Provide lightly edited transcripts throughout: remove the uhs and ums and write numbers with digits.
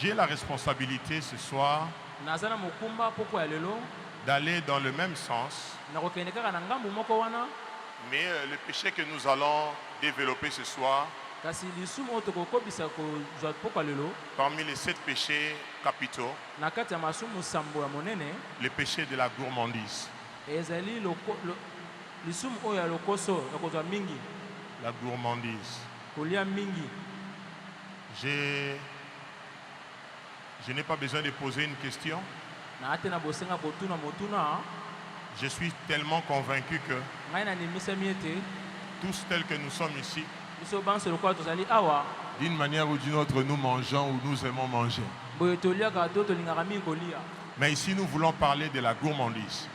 J'ai la responsabilité ce soir d'aller dans le même sens. Mais le péché que nous allons développer ce soir, parmi les 7 péchés capitaux, le péché de la gourmandise. La gourmandise. Je n'ai pas besoin de poser une question. Je suis tellement convaincu que tous tels que nous sommes ici, d'une manière ou d'une autre, nous mangeons ou nous aimons manger. Mais ici, nous voulons parler de la gourmandise.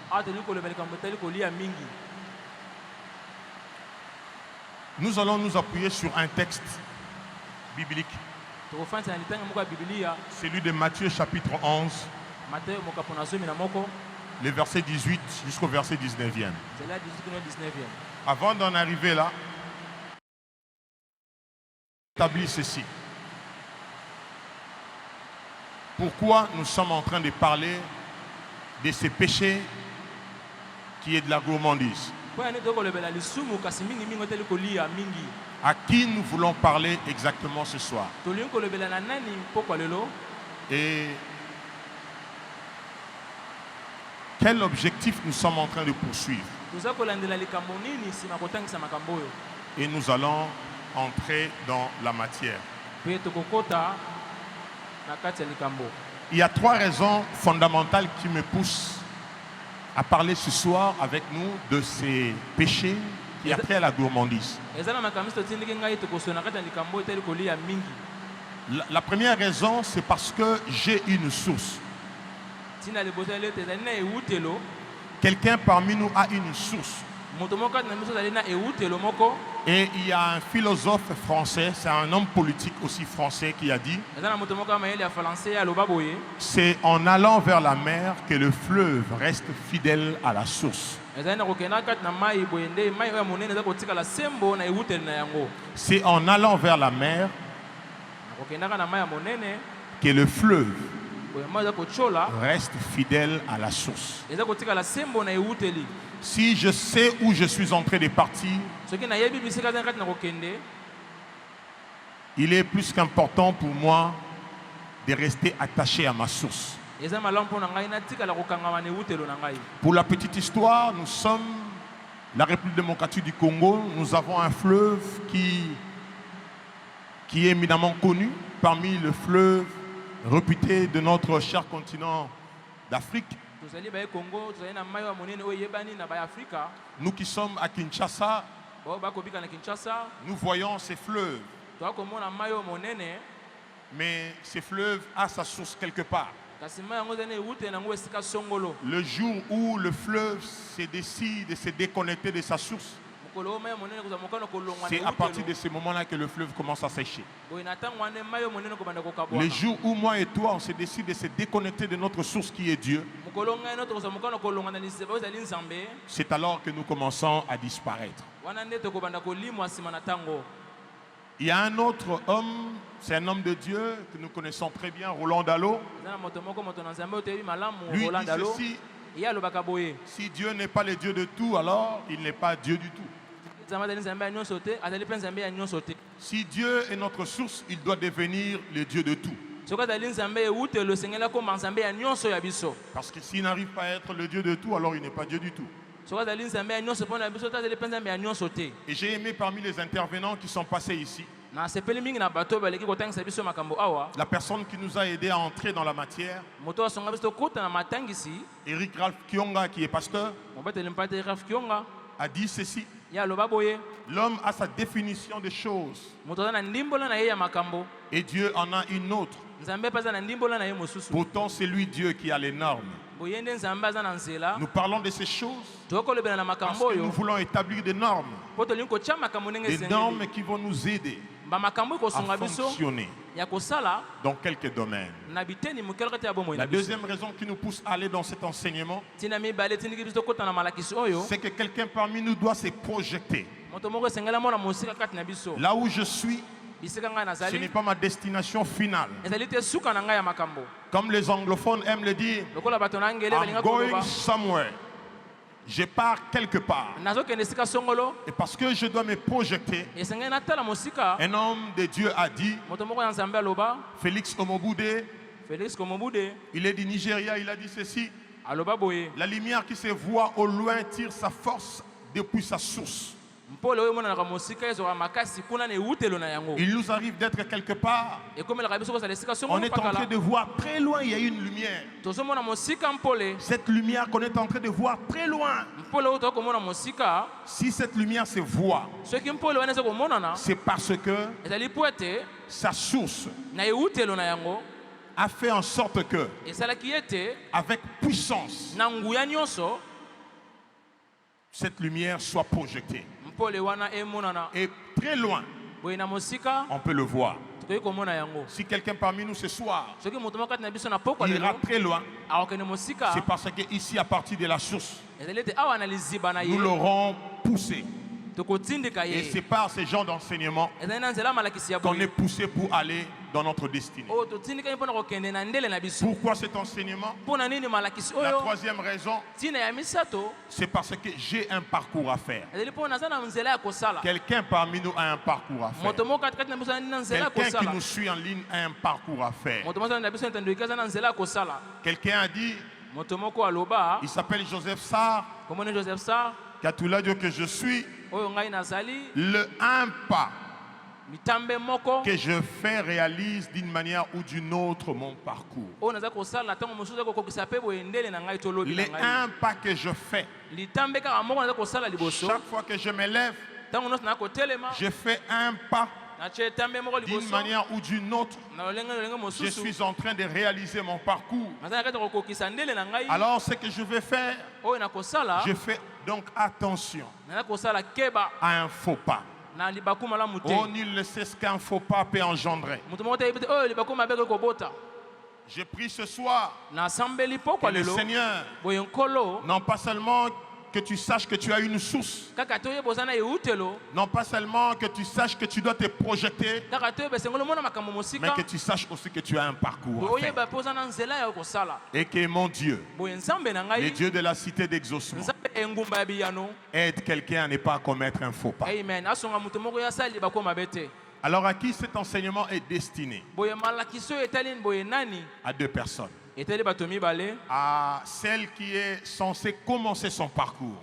Nous allons nous appuyer sur un texte biblique. Celui de Matthieu chapitre 11, le verset 18 jusqu'au verset 19e. Avant d'en arriver là, établis ceci. Pourquoi nous sommes en train de parler de ces péchés qui est de la gourmandise? À qui nous voulons parler exactement ce soir? Et quel objectif nous sommes en train de poursuivre? Et nous allons entrer dans la matière. Il y a 3 raisons fondamentales qui me poussent à parler ce soir avec nous de ces péchés qui attrait à la gourmandise. La première raison, c'est parce que j'ai une source. Quelqu'un parmi nous a une source. Et il y a un philosophe français, c'est un homme politique aussi français qui a dit: c'est en allant vers la mer que le fleuve reste fidèle à la source. C'est en allant vers la mer que le fleuve reste fidèle à la source. Si je sais où je suis en train de partir, il est plus qu'important pour moi de rester attaché à ma source. Pour la petite histoire, nous sommes la République démocratique du Congo. Nous avons un fleuve qui est éminemment connu parmi les fleuves réputés de notre cher continent d'Afrique. Nous qui sommes à Kinshasa, nous voyons ces fleuves. Mais ces fleuves a sa source quelque part. Le jour où le fleuve se décide de se déconnecter de sa source, c'est à partir de ce moment-là que le fleuve commence à sécher. Le jour où moi et toi, on se décide de se déconnecter de notre source qui est Dieu, c'est alors que nous commençons à disparaître. Il y a un autre homme, c'est un homme de Dieu que nous connaissons très bien, Roland Dallot. Lui dit ceci: si Dieu n'est pas le Dieu de tout, alors il n'est pas Dieu du tout. Si Dieu est notre source, il doit devenir le Dieu de tout. Parce que s'il n'arrive pas à être le Dieu de tout, alors il n'est pas Dieu du tout. Et j'ai aimé parmi les intervenants qui sont passés ici, la personne qui nous a aidé à entrer dans la matière, Eric Ralph Kionga, qui est pasteur, a dit ceci: l'homme a sa définition des choses et Dieu en a une autre. Pourtant c'est lui Dieu qui a les normes. Nous parlons de ces choses parce que nous voulons établir des normes qui vont nous aider à fonctionner dans quelques domaines. La deuxième raison qui nous pousse à aller dans cet enseignement, c'est que quelqu'un parmi nous doit se projeter. Là où je suis, Ce n'est pas ma destination finale. Comme les anglophones aiment le dire, I'm going somewhere. Je pars quelque part. Et parce que je dois me projeter, un homme de Dieu a dit, Félix Omoboudé, il est du Nigeria, il a dit ceci: la lumière qui se voit au loin tire sa force depuis sa source. Il nous arrive d'être quelque part. On est en train de voir très loin, il y a une lumière. Cette lumière qu'on est en train de voir très loin, si cette lumière se voit, c'est parce que sa source a fait en sorte que, avec puissance, cette lumière soit projetée. Et très loin, on peut le voir. Si quelqu'un parmi nous ce soir ira très loin, c'est parce qu'ici, à partir de la source, nous l'aurons poussé. Et c'est par ce genre d'enseignement qu'on est poussé pour aller dans notre destinée. Pourquoi cet enseignement? La troisième raison, c'est parce que j'ai un parcours à faire. Quelqu'un parmi nous a un parcours à faire. Quelqu'un qui nous suit en ligne a un parcours à faire. Quelqu'un a dit, il s'appelle Joseph Sarr, Katula Dieu que je suis, le un pas que je fais réalise d'une manière ou d'une autre mon parcours. Les un pas que je fais, chaque fois que je me lève, je fais un pas d'une manière ou d'une autre. Je suis en train de réaliser mon parcours. Alors ce que je vais faire, je fais donc attention à un faux pas. Oh, nul ne sait ce qu'un faux pas peut engendrer. Je prie ce soir que le Seigneur, non pas seulement que tu saches que tu as une source, non pas seulement que tu saches que tu dois te projeter, mais que tu saches aussi que tu as un parcours à faire. Et que mon Dieu, le Dieu de la cité d'exaucement, aide quelqu'un à ne pas commettre un faux pas. Alors à qui cet enseignement est destiné? À deux personnes. À celle qui est censée commencer son parcours.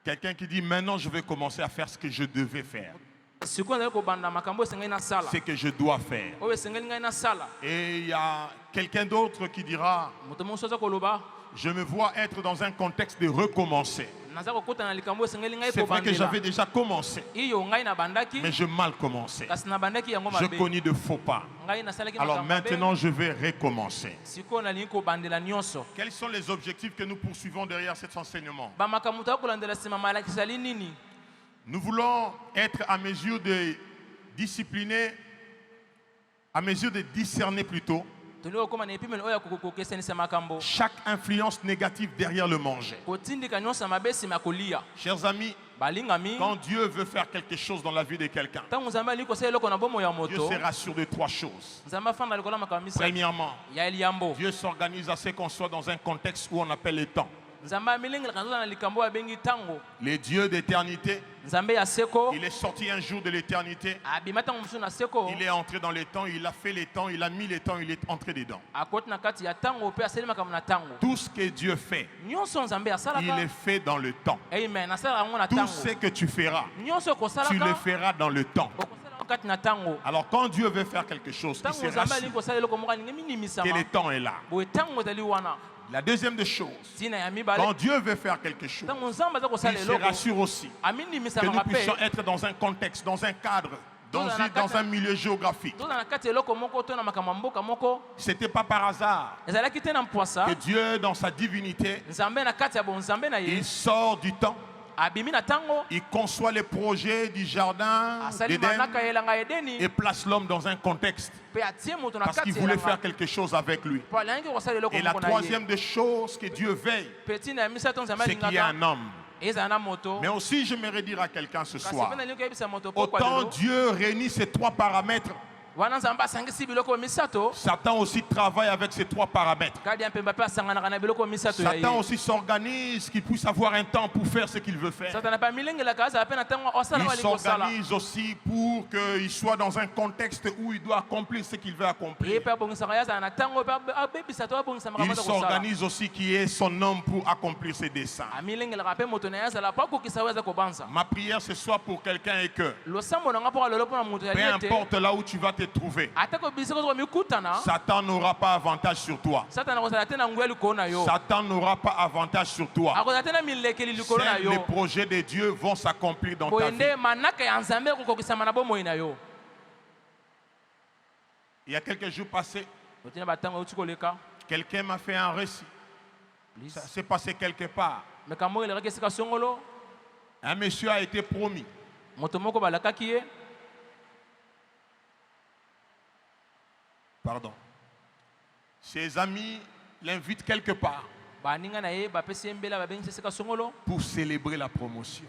Quelqu'un qui dit maintenant je vais commencer à faire ce que je devais faire, ce que je dois faire. Et il y a quelqu'un d'autre qui dira je me vois être dans un contexte de recommencer. C'est vrai que j'avais déjà commencé, mais je mal commencé. Je connais de faux pas. Alors maintenant, je vais recommencer. Quels sont les objectifs que nous poursuivons derrière cet enseignement? Nous voulons être à mesure de discipliner, à mesure de discerner plutôt chaque influence négative derrière le manger. Chers amis, quand Dieu veut faire quelque chose dans la vie de quelqu'un, Dieu se rassure de trois choses. Premièrement, Dieu s'organise à ce qu'on soit dans un contexte où on appelle le temps. Le Dieu d'éternité, il est sorti un jour de l'éternité, il est entré dans les temps, il a fait les temps, il a mis les temps, il est entré dedans. Tout ce que Dieu fait, il est fait dans le temps. Tout ce que tu feras, tu le feras dans le temps. Alors quand Dieu veut faire quelque chose, il se rassure que le temps est là. La deuxième des choses, quand Dieu veut faire quelque chose, il se rassure aussi que nous puissions être dans un contexte, dans un cadre, dans un milieu géographique. Ce n'était pas par hasard que Dieu, dans sa divinité, il sort du temps. Il conçoit les projets du jardin d'Éden et place l'homme dans un contexte parce qu'il voulait faire quelque chose avec lui. Et la troisième des choses que Dieu veille, c'est qu'il y a un homme. Mais aussi, j'aimerais dire à quelqu'un ce soir, autant Dieu réunit ces trois paramètres, Satan aussi travaille avec ces trois paramètres. Satan aussi s'organise qu'il puisse avoir un temps pour faire ce qu'il veut faire. Il s'organise aussi pour qu'il soit dans un contexte où il doit accomplir ce qu'il veut accomplir. Il s'organise aussi qu'il ait son homme pour accomplir ses desseins. Ma prière ce soir pour quelqu'un est que, peu importe là où tu vas te trouver, Satan n'aura pas avantage sur toi. Satan n'aura pas avantage sur toi. Seuls les projets de Dieu vont s'accomplir dans ta vie. Il y a quelques jours passés, quelqu'un m'a fait un récit. Ça s'est passé quelque part. Un monsieur a été promis. Pardon. Ses amis l'invitent quelque part pour célébrer la promotion.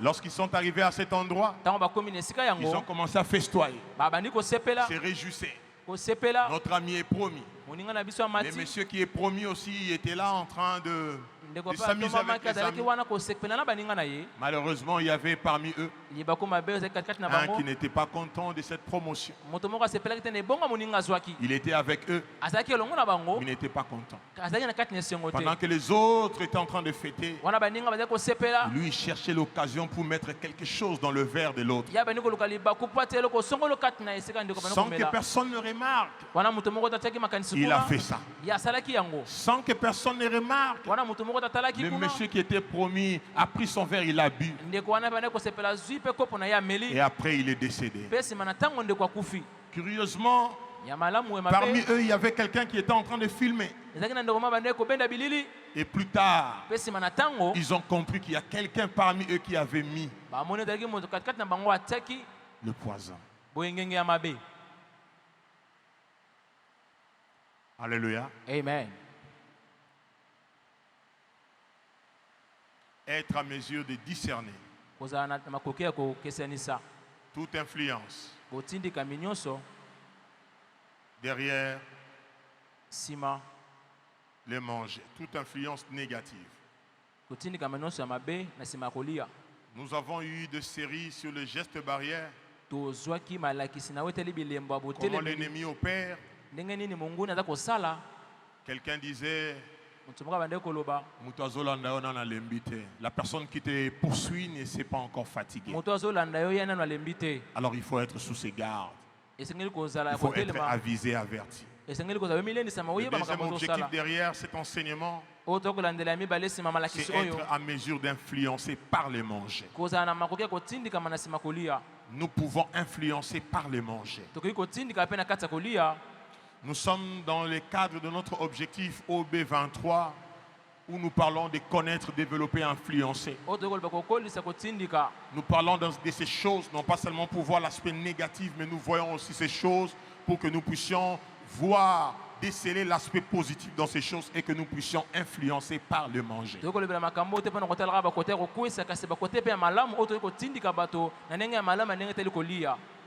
Lorsqu'ils sont arrivés à cet endroit, ils ont commencé à festoyer, se réjouir. Notre ami est promis. Le monsieur qui est promis aussi était là en train de s'amuser avec les amis. Malheureusement, il y avait parmi eux un qui n'était pas content de cette promotion. Il était avec eux, mais il n'était pas content. Pendant que les autres étaient en train de fêter, lui il cherchait l'occasion pour mettre quelque chose dans le verre de l'autre, sans que personne ne remarque. Il a fait ça sans que personne ne remarque. Le monsieur qui était promis a pris son verre, il a bu, et après il est décédé. Curieusement, parmi eux, il y avait quelqu'un qui était en train de filmer. Et plus tard, ils ont compris qu'il y a quelqu'un parmi eux qui avait mis le poison. Alléluia. Amen. Être à mesure de discerner toute influence derrière le manger, toute influence négative. Nous avons eu des séries sur le geste barrière, comment l'ennemi opère. Quelqu'un disait, la personne qui te poursuit ne s'est pas encore fatiguée. Alors il faut être sous ses gardes. Il faut être avisé, averti. Le deuxième objectif derrière cet enseignement, c'est être à mesure d'influencer par les manger. Nous pouvons influencer par les manger. Nous sommes dans le cadre de notre objectif OB23, où nous parlons de connaître, développer, influencer. Nous parlons de ces choses, non pas seulement pour voir l'aspect négatif, mais nous voyons aussi ces choses pour que nous puissions voir, déceler l'aspect positif dans ces choses et que nous puissions influencer par le manger.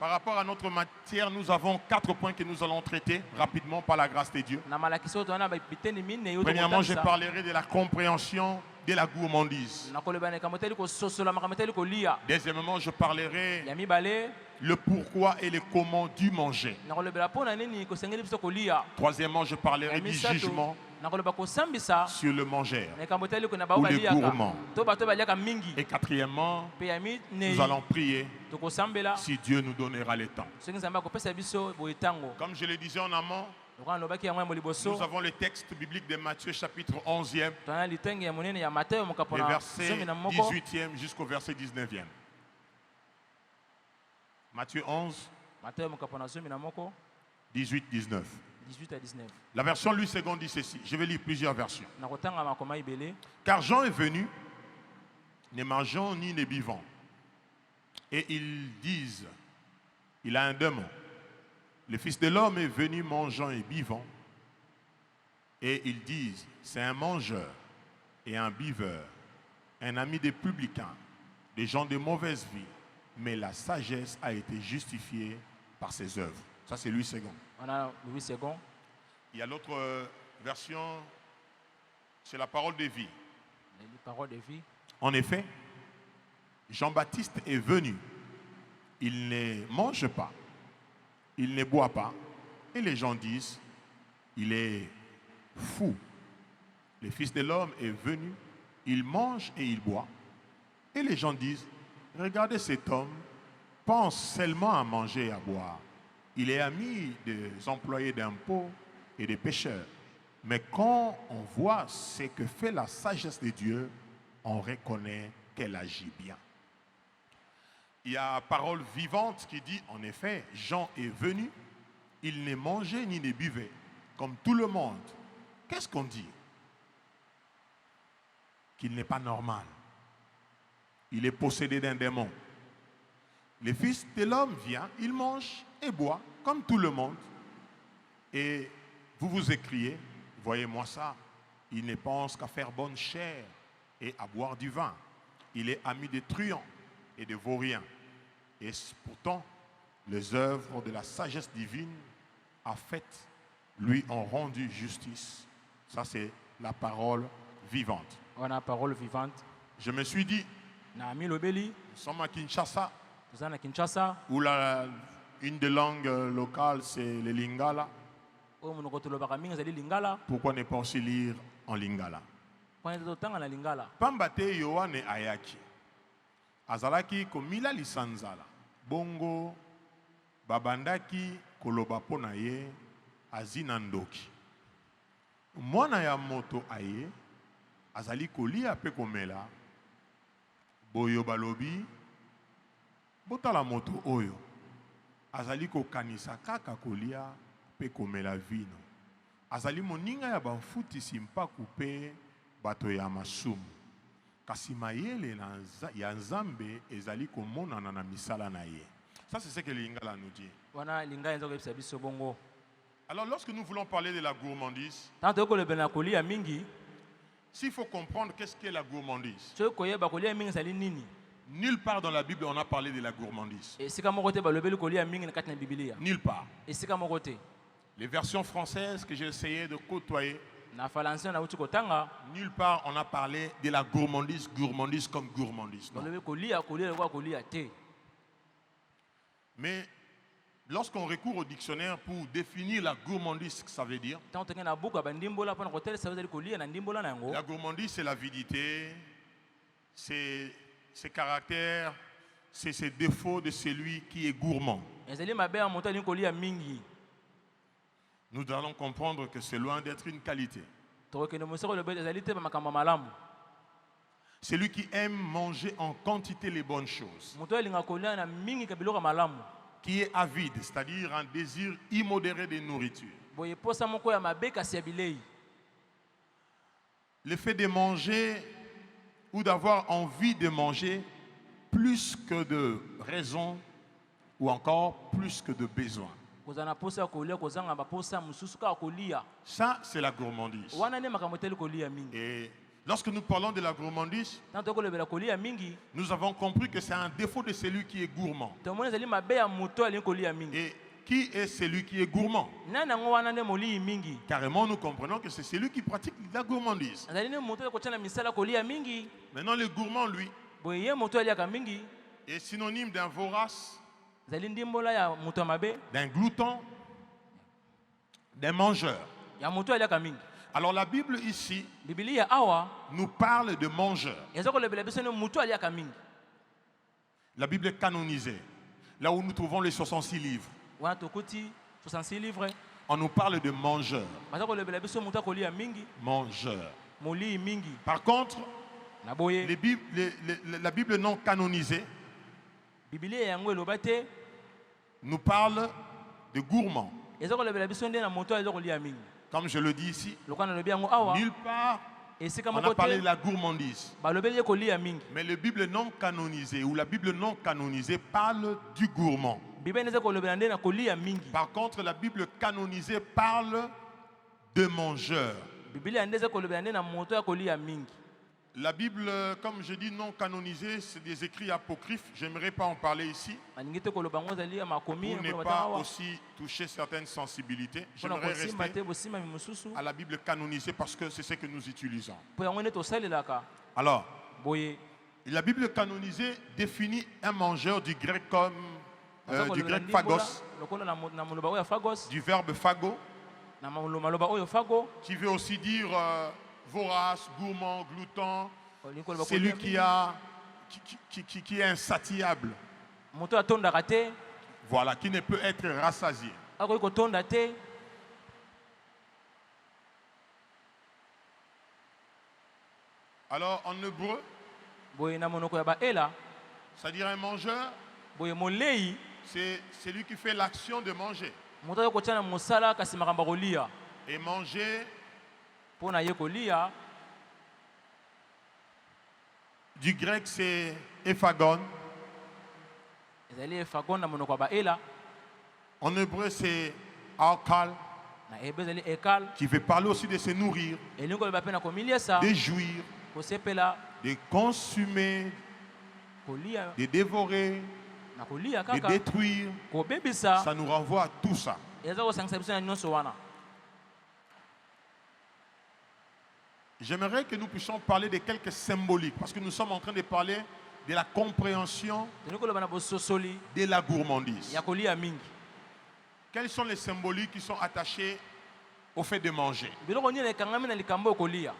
Par rapport à notre matière, nous avons 4 points que nous allons traiter rapidement par la grâce de Dieu. Premièrement, je parlerai de la compréhension de la gourmandise. Deuxièmement, je parlerai le pourquoi et le comment du manger. Troisièmement, je parlerai du jugement sur le mangeur ou le gourmand. Et quatrièmement, nous allons prier si Dieu nous donnera le temps. Comme je le disais en amont, nous avons le texte biblique de Matthieu chapitre 11e, le verset 18e jusqu'au verset 19e. Matthieu 11, 18-19. La version Louis II dit ceci. Je vais lire plusieurs versions. Car Jean est venu, ne mangeant ni ne buvant. Et ils disent, il a un démon. Le Fils de l'homme est venu mangeant et buvant. Et ils disent, c'est un mangeur et un buveur, un ami des publicains, des gens de mauvaise vie, mais la sagesse a été justifiée par ses œuvres. Ça, c'est Louis II. On a Louis II. Il y a l'autre version, c'est la parole de vie. Les paroles de vie. En effet, Jean-Baptiste est venu. Il ne mange pas, il ne boit pas. Et les gens disent, il est fou. Le Fils de l'homme est venu, il mange et il boit. Et les gens disent, regardez cet homme, pense seulement à manger et à boire. Il est ami des employés d'impôts et des pécheurs. Mais quand on voit ce que fait la sagesse de Dieu, on reconnaît qu'elle agit bien. Il y a parole vivante qui dit, en effet, Jean est venu, il ne mangeait ni ne buvait, comme tout le monde. Qu'est-ce qu'on dit? Qu'il n'est pas normal. Il est possédé d'un démon. Le Fils de l'homme vient, il mange et boit, comme tout le monde. Et vous vous écriez, voyez-moi ça, il ne pense qu'à faire bonne chair et à boire du vin. Il est ami des truands et des vauriens. Et pourtant, les œuvres de la sagesse divine a fait, lui ont rendu justice. Ça, c'est la parole vivante. On a la parole vivante. Je me suis dit, Naami Lobeli, nous sommes à Kinshasa, nous sommes à Kinshasa. où une des langues locales, c'est le lingala. Pourquoi ne pas aussi lire en lingala? Pambate Yohane ayaki. Azalaki komila lisanzala. Bongo babandaki koloba pona ye azinandoki. Mwana ya moto aye azali kolia pe komela. Boyo balobi botala moto oyo. Azali kokanisa kaka kolia pe komela vino. Azali moninga ya bafutisi mpaku pe bato ya masumu. Kasi mayele ya nzambe ezali komonana na misala na ye. Ça, c'est ce que l'Ingala nous dit. Alors, lorsque nous voulons parler de la gourmandise, s'il faut comprendre qu'est-ce qu'est la gourmandise, nulle part dans la Bible on a parlé de la gourmandise. Nulle part. Les versions françaises que j'ai essayé de côtoyer, nulle part on a parlé de la gourmandise, gourmandise comme gourmandise. Non. Mais lorsqu'on recourt au dictionnaire pour définir la gourmandise, ce que ça veut dire, la gourmandise c'est l'avidité, c'est ses caractères, c'est ses défauts de celui qui est gourmand. Nous allons comprendre que c'est loin d'être une qualité. Celui qui aime manger en quantité les bonnes choses. Qui est avide, c'est-à-dire un désir immodéré de nourriture. Le fait de manger ou d'avoir envie de manger plus que de raison ou encore plus que de besoin. Ça, c'est la gourmandise. Et lorsque nous parlons de la gourmandise, nous avons compris que c'est un défaut de celui qui est gourmand. Et qui est celui qui est gourmand? Carrément, nous comprenons que c'est celui qui pratique la gourmandise. Maintenant, le gourmand, lui, est synonyme d'un vorace, d'un glouton, d'un mangeur. Alors la Bible ici nous parle de mangeur. La Bible est canonisée. Là où nous trouvons les 66 livres. On nous parle de mangeur. Mangeur. Par contre, la Bible non canonisée nous parle de gourmand. Comme je le dis ici, nulle part on a parlé de la gourmandise. Mais la Bible non canonisée ou la Bible non canonisée parle du gourmand. Par contre, la Bible canonisée parle de mangeur. La Bible, comme je dis, non canonisée, c'est des écrits apocryphes. J'aimerais pas en parler ici alingi te koloba ngo ezali ya makomi pour ne ekoloba pas ntango awa aussi toucher certaines sensibilités. mpona J'aimerais kosimba te rester bosimami mosusu à la Bible canonisée parce que c'est ce que nous utilisons. mpo yango nde tosalelaka Alors, boye la Bible canonisée définit un mangeur du grec comme naza du koloba grec ndimbola phagos, lokola na moloba oyo ya phagos du verbe phago, na maloba oyo phago qui veut aussi dire vorace, gourmand, glouton, olingi koloba celui kolia qui est insatiable, moto atondaka te voilà, qui ne peut être rassasié. akoki kotonda te Alors en hébreu, boye na monoko ya baela c'est-à-dire un mangeur, boye molei c'est celui qui fait l'action de manger. moto aye kotia na mosala kasi makambo ya kolia Et manger, mpo na ye kolia du grec, c'est ephagon. ezali efagon na monoko ya baela En hébreu, c'est alkal, na ebe ezali ekal qui veut parler aussi de se nourrir, elingi koloba mpe na komiliesa de jouir, kosepela de consommer, kolia de dévorer, na kolia de kaka détruire. kobebisa Ça nous renvoie à tout ça. eza kosangisa biso na nyonso wana J'aimerais que nous puissions parler de quelques symboliques, parce que nous sommes en train de parler de la compréhension tolingi koloba na bososoli de la gourmandise. ya kolia mingi Quels sont les symboliques qui sont attachés au fait de manger? biloko nini ekangami na likambo ya kolia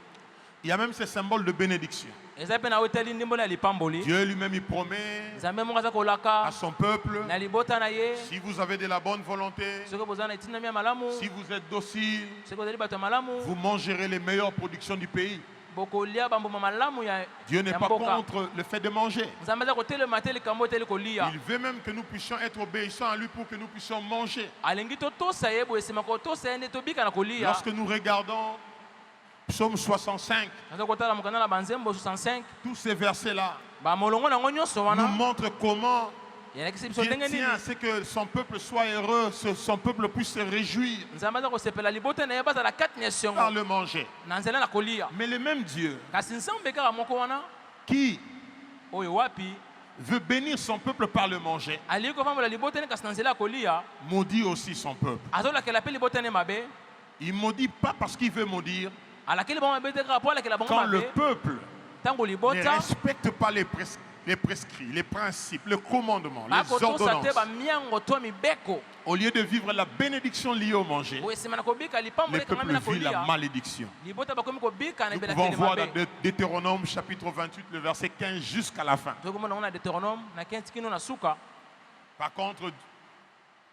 Il y a même ces symboles de bénédiction. eza mpe na oteli ndimbola ya lipamboli Dieu lui-même il promet nzambe moko aza kolaka à son peuple, na libota na ye si vous avez de la bonne volonté, soki bozala na etinami ya malamu si vous êtes docile, soki bozali bato ya malamu vous mangerez les meilleures productions du pays. bokolia bambuma malamu ya Dieu n'est ya pas mboka contre le fait de manger. nzambe aza kotelema te likambo eteli kolia Il veut même que nous puissions être obéissants à lui pour que nous puissions manger. alingi totosa ye boye nsima kotosa ye nde tobika na kolia Lorsque nous regardons Psaume 65, naza kotala mokanda na banzembo 65 tous ces versets-là bamolongo nango nyonso nous wana montrent comment yalakisi biso Dieu ndenge nini tient à ce que son peuple soit heureux, son peuple puisse se réjouir nzambe aza kosepela libota na ye bazala kati na par esiongo le manger. na nzela na kolia Mais le même Dieu kasi nzambe kaka moko wana qui oyo wapi veut bénir son peuple par le manger, alingi kovambola libota ne kasi na nzela ya kolia maudit aussi son peuple. azolakela mpe libota ne mabe Il maudit pas parce qu'il veut maudire. alakeli bango mabe te kaka mpo alakela bango Quand le mabe peuple ntango ne libota respecte pas les prescrits, les principes, les commandements, les bakotosa te ordonnances, bamiango to mibeko au lieu de vivre la bénédiction liée au manger, boye nsima na kobika lipambo le ekangami peuple na vit la kolia malédiction. libota bakomi kobika na Nous ebela pouvons tele voir dans mabe Deutéronome chapitre 28, le verset 15 jusqu'à la fin. tokomona ngo na deutéronome na 15 kino na suka Par contre,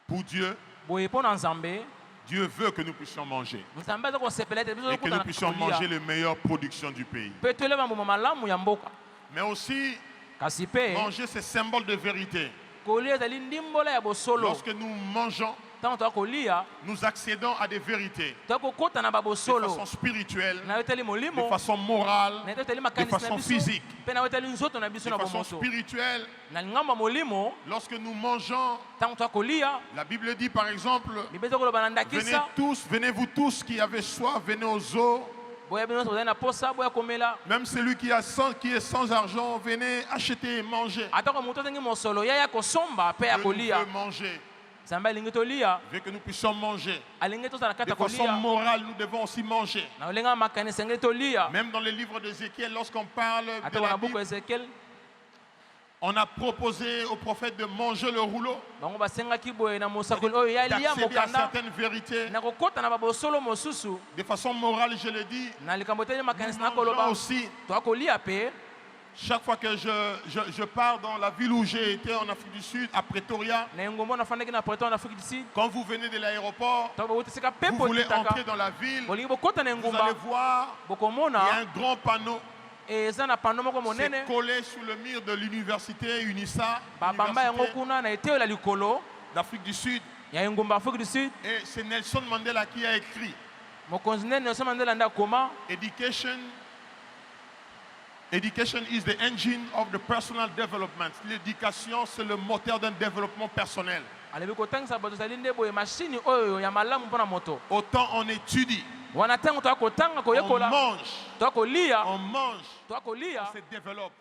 pour Dieu, boye mpo na nzambe Dieu veut que nous puissions manger nzambe aza kosepela ete biso et que nous tokutana puissions kolia manger les meilleures productions du pays. mpe tolia bambuma malamu ya mboka Mais aussi, kasi mpe manger, c'est symbole de vérité. kolia ezali ndimbola ya bosolo Lorsque nous mangeons, ntango toya kolia nous accédons à des vérités toya kokota na de babosolo façon spirituelle, na yo etali de molimo façon morale, na yo etali de makanisi na façon biso physique, mpe na yo etali nzoto na biso de na façon bomoto spirituelle. na lingambo ya molimo Lorsque nous mangeons, ntango toya kolia la Bible dit par exemple, bible eza koloba na venez ndakisa tous, venez-vous tous qui avez soif, venez aux eaux. boya bino nyonso bozali na posa boya komela Même celui qui est sans argent, venez acheter et manger. atako moto azengi mosolo yaya kosomba mpe ya Dieu nous kolia veut manger. nzambe alingi tolia Il veut que nous puissions manger. alingi tozala na kati De ya façon kolia morale, nous devons aussi manger. na olenga makanisi engeli tolia Même dans le livre d'Ézéchiel, lorsqu'on parle de atako la na buku Bible, ya ezekiel on a proposé au prophète de manger le rouleau, bango basengaki boye na mosakoli oyo ya lia d'accéder à mokanda certaines vérités. na kokota na babosolo mosusu De façon morale, je le dis, na likambo eteli makanisi na nous koloba mangeons aussi. toya kolia mpe Chaque fois que je pars dans la ville où j'ai été en Afrique du Sud, à Pretoria, na engombo nafandaki na preto na afrique du sud quand vous venez de l'aéroport, to bauti esika vous mpepo voulez etitaka entrer dans la ville, vous bolingi bokota na allez engumba voir, il y a bokomona un grand panneau. eza na pano moko monene C'est collé sur le mur de l'université UNISA, babamba yango université kuna na eteyo ya likolo d'Afrique du Sud. ya engumba afrique du sud Et c'est Nelson Mandela qui a écrit mokonzi nene nelson mandela nde akoma Education is the engine of the personal development. L'éducation, c'est le moteur d'un développement personnel. alebi kotangisa bato ezali nde boye mashini oyo ya malamu mpo na moto Autant on étudie, Wana ntango toya kotanga on koyekola mange, toya kolia on mange, toya kolia on se développe.